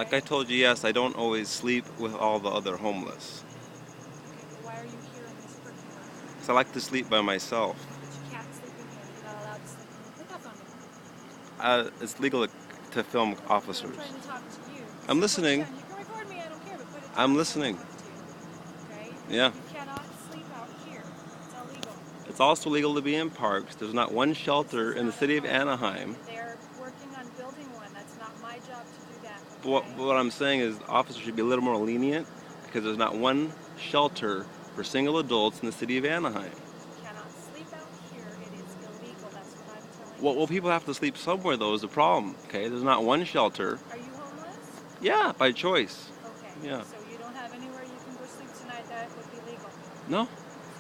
Like I told you, yes, I don't always sleep with all the other homeless. Okay, well, why are you here in this parking lot? Because I like to sleep by myself. But you can't sleep in here. You're not allowed to sleep in here. Put that phone down. It's legal to film But I'm officers. trying to talk to you. I'm So put it listening. down. You can record me, I don't care, but put it down. I'm I'm trying to listening. talk to you. Okay? Yeah. You cannot sleep out here. It's illegal. It's also legal to be in parks. There's not one This shelter is in the not a city of park. Anaheim. They're working on building one. That's not my job to do that, okay? But what I'm saying is officers should be a little more lenient because there's not one shelter for single adults in the city of Anaheim. You cannot sleep out here. It is illegal. That's what I'm telling Well, you. people have to sleep somewhere, though, is the problem. Okay, there's not one shelter. Are you homeless? Yeah, by choice. Okay. Yeah. So you don't have anywhere you can go sleep tonight that would be legal. No. So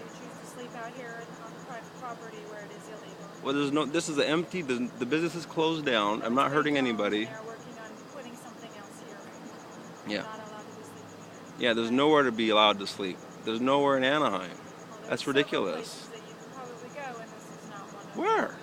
you choose to sleep out here on private property where it is illegal. Well, there's no. This is empty. The business is closed down. I'm not hurting anybody. They're working on putting something else here. Yeah. You're not allowed to be sleeping here. Yeah. There's nowhere to be allowed to sleep. There's nowhere in Anaheim. Well, That's there's several ridiculous. places that you can probably go, and this is not one of them. Where?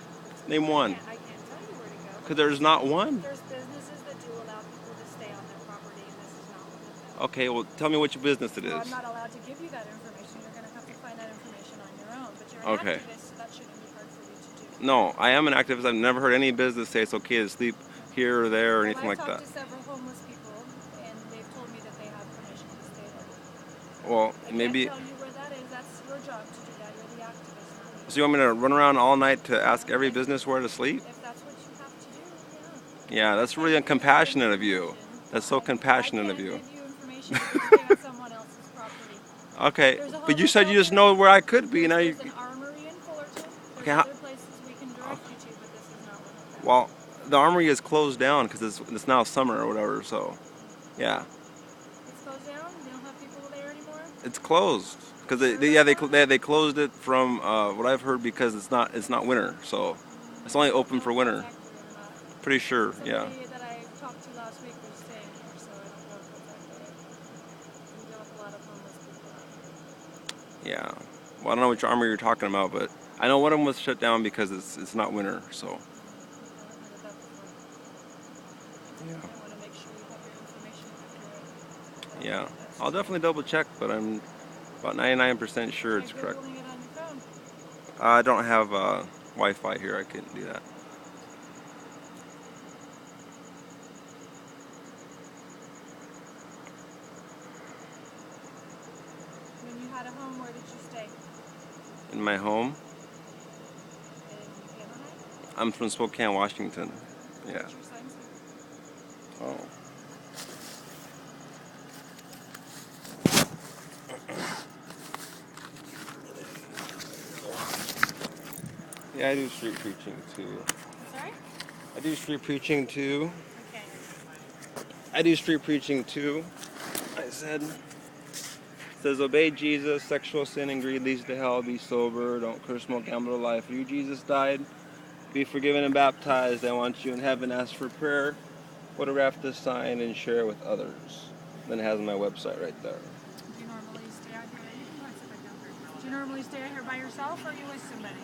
Name one. I can't tell you where to go. Because there's not one. There's businesses that do allow people to stay on their property, and this is not one of them. Okay. Well, tell me which business it Well, is. I'm not allowed to give you that information. You're going to have to find that information on your own. But you're an Okay. activist, so that shouldn't be hard for you to do. No, I am an activist. I've never heard any business say it's okay to sleep here or there or anything I've like that. talked to several homeless people, and they've told me that they have permission to stay there. Well, I maybe. can't tell you where that is. That's your job to do that. You're the activist, not me. So you want me to run around all night to ask every business where to sleep? If that's what you have to do, yeah. Yeah, that's really compassionate of you. That's so compassionate of you. I can't give you information if you're staying on someone else's property. Okay, There's a but you homeless said you just shelter. know where I could be. Now you. There's an armory in Fullerton. There's Okay, how- other places we can direct you to, but this is not one of them. Well, the armory is closed down because it's now summer or whatever. So, yeah, It's closed down? You don't have people there anymore? it's closed because they closed it from what I've heard because it's not winter. So it's only open for winter. Pretty sure. Yeah. Somebody that I talked to last week was staying here, so I don't know if it's accurate. We deal with a lot of homeless people out here. Yeah. Well, I don't know which armory you're talking about, but I know one of them was shut down because it's not winter. So. I haven't heard of that before. Yeah. I want to make sure you have your information accurate. Yeah. I'll definitely double check, but I'm about 99% sure it's If you're correct. doing it on your phone. I don't have Wi-Fi here. I couldn't do that. When you had a home, where did you stay? In my home, In Anaheim? I'm from Spokane, Washington. Yeah. What's your sign say? Oh. Yeah, I do street preaching too. Sorry? I do street preaching too. Okay. I do street preaching too. I said. It says, obey Jesus, sexual sin and greed leads to hell, be sober, don't curse, smoke, gamble, or lie. For you, Jesus died, be forgiven and baptized. I want you in heaven, ask for prayer, photograph the sign, and share it with others. Then it has my website right there. Do you normally stay out here? Do you normally stay out here by yourself, or are you with somebody?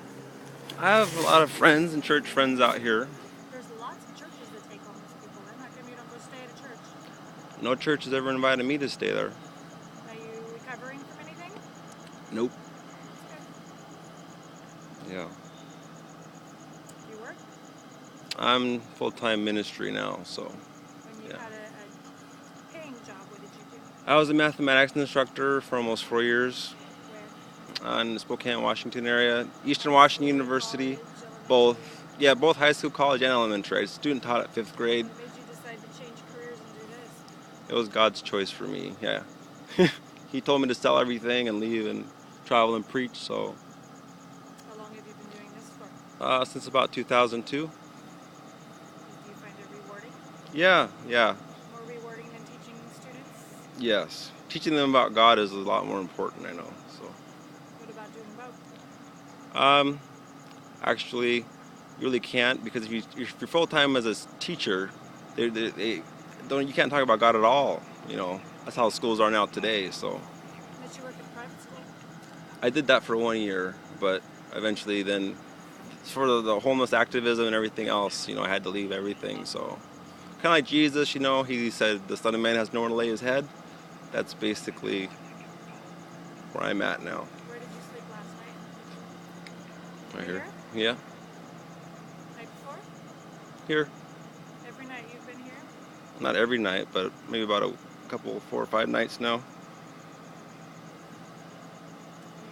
I have a lot of friends and church friends out here. There's lots of churches that take homeless people. Then how come you don't go stay at a church? No church has ever invited me to stay there. Are you recovering from anything? Nope. Okay. Yeah. Do you work? I'm full-time ministry now, so. When you Yeah. had a paying job, what did you do? I was a mathematics instructor for almost 4 years Where? in the Spokane, Washington area. Eastern Washington University, both. Yeah, both high school, college, and elementary. I was a student taught at 5th grade. What made you decide to change careers and do this? It was God's choice for me, yeah. He told me to sell everything and leave and travel and preach, so How long have you been doing this for? since about 2002. Do you find it rewarding? Yeah. More rewarding than teaching students? Yes. Teaching them about God is a lot more important, I know. So, What about doing both? actually, you really can't because if you're full time as a teacher, they don't. You can't talk about God at all. You know, that's how schools are now today. So, Did you work at private school? I did that for 1 year, but eventually, then for the homeless activism and everything else, you know, I had to leave everything. So, kind of like Jesus, you know, he said the Son of Man has nowhere to lay his head. That's basically where I'm at now. Where did you sleep last night? Right here. Here? Yeah, Night before? here. Every night you've been here? Not every night, but maybe about a couple, 4 or 5 nights now. You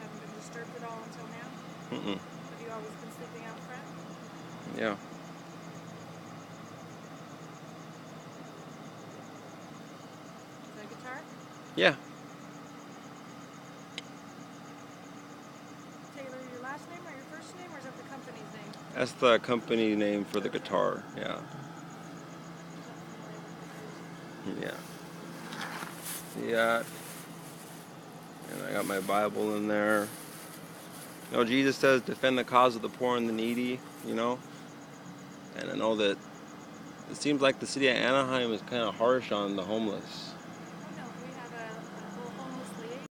haven't been disturbed at all until now? Mm-mm. Have you always been sleeping out front? Yeah. Is that guitar? Yeah. Taylor, your last name or your first name, or is that the company's name? That's the company name for the guitar. Yeah. Yeah. Yeah. And I got my Bible in there. You know, Jesus says, defend the cause of the poor and the needy, you know. And I know that it seems like the city of Anaheim is kind of harsh on the homeless.